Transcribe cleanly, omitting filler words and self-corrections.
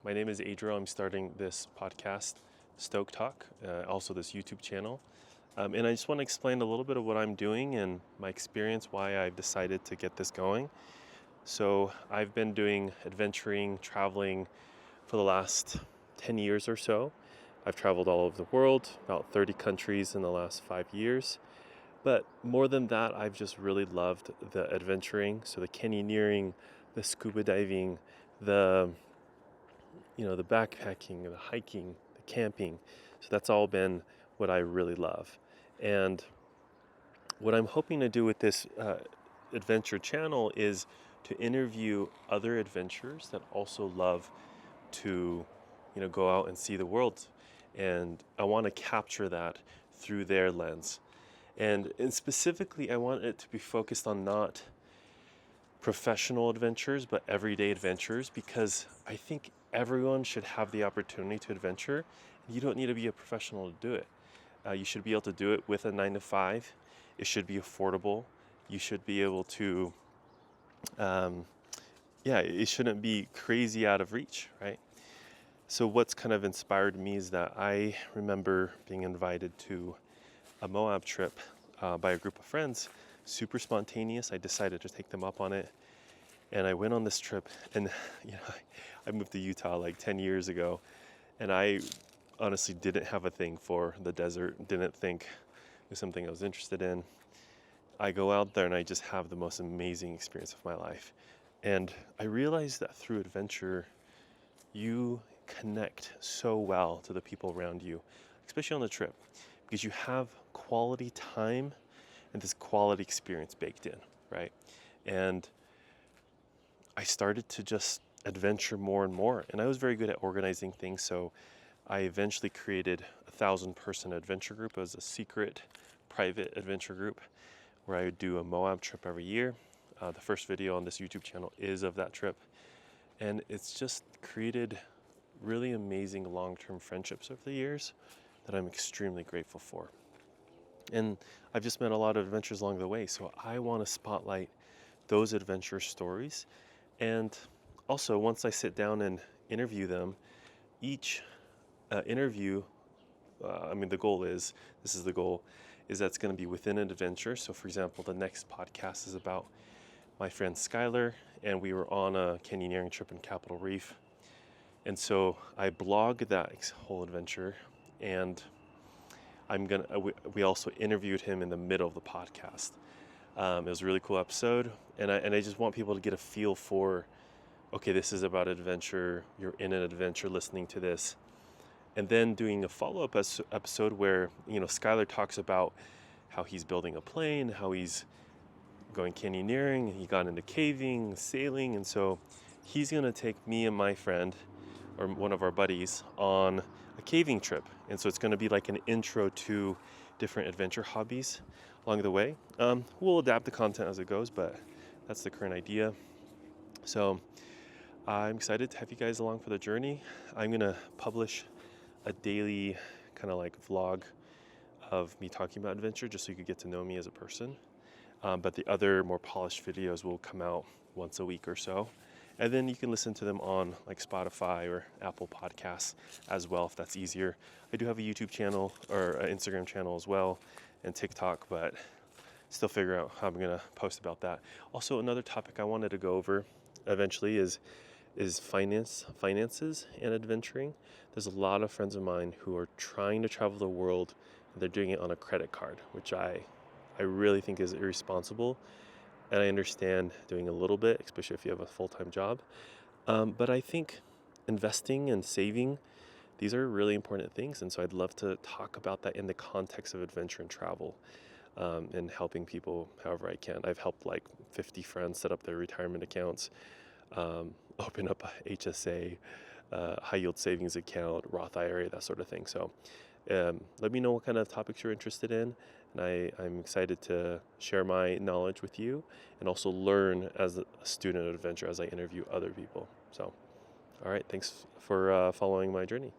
My name is Adriel. I'm starting this podcast, Stoke Talk, also this YouTube channel. And I just want to explain a little bit of what I'm doing and my experience, why I've decided to get this going. So I've been doing adventuring, traveling for the last 10 years or so. I've traveled all over the world, about 30 countries in the last 5 years. But more than that, I've just really loved the adventuring. So the canyoneering, the scuba diving, the the backpacking, the hiking, the camping. So that's all been what I really love. And what I'm hoping to do with this adventure channel is to interview other adventurers that also love to, go out and see the world. And I want to capture that through their lens. And specifically, I want it to be focused on not professional adventures, but everyday adventures, because I think everyone should have the opportunity to adventure. You don't need to be a professional to do it. You should be able to do it with a 9 to 5. It should be affordable. You should be able to, it shouldn't be crazy out of reach, right? So what's kind of inspired me is that I remember being invited to a Moab trip by a group of friends, super spontaneous. I decided to take them up on it. And I went on this trip, and I moved to Utah like 10 years ago, and I honestly didn't have a thing for the desert, didn't think it was something I was interested in. I go out there and I just have the most amazing experience of my life. And I realized that through adventure, you connect so well to the people around you, especially on the trip, because you have quality time and this quality experience baked in, right? And I started to just adventure more and more, and I was very good at organizing things, so I eventually created a 1,000-person adventure group. It was a secret, private adventure group where I would do a Moab trip every year. The first video on this YouTube channel is of that trip, and it's just created really amazing long-term friendships over the years that I'm extremely grateful for. And I've just met a lot of adventures along the way, so I want to spotlight those adventure stories. And also, once I sit down and interview them, each interview, the goal is, this is the goal, is that's going to be within an adventure. So for example, the next podcast is about my friend Skylar, and we were on a canyoneering trip in Capitol Reef. And so I blog that whole adventure, and we also interviewed him in the middle of the podcast. It was a really cool episode, and I just want people to get a feel for, okay, this is about adventure. You're in an adventure listening to this. And then doing a follow-up episode where, Skylar talks about how he's building a plane, how he's going canyoneering, he got into caving, sailing, and so he's going to take me and my friend, or one of our buddies, on a caving trip. And so it's going to be like an intro to different adventure hobbies along the way. We'll adapt the content as it goes, but that's the current idea. So I'm excited to have you guys along for the journey. I'm going to publish a daily kind of like vlog of me talking about adventure, just so you could get to know me as a person. But the other more polished videos will come out once a week or so. And then you can listen to them on like Spotify or Apple Podcasts as well, if that's easier. I do have a YouTube channel or an Instagram channel as well, and TikTok, but still figure out how I'm gonna post about that. Also, another topic I wanted to go over eventually is finances and adventuring. There's a lot of friends of mine who are trying to travel the world, and they're doing it on a credit card, which I really think is irresponsible. And I understand doing a little bit, especially if you have a full-time job. But I think investing and saving, these are really important things. And so I'd love to talk about that in the context of adventure and travel, and helping people however I can. I've helped like 50 friends set up their retirement accounts, open up a HSA, high yield savings account, Roth IRA, that sort of thing. So let me know what kind of topics you're interested in. And I'm excited to share my knowledge with you and also learn as a student of adventure as I interview other people. So, all right, thanks for following my journey.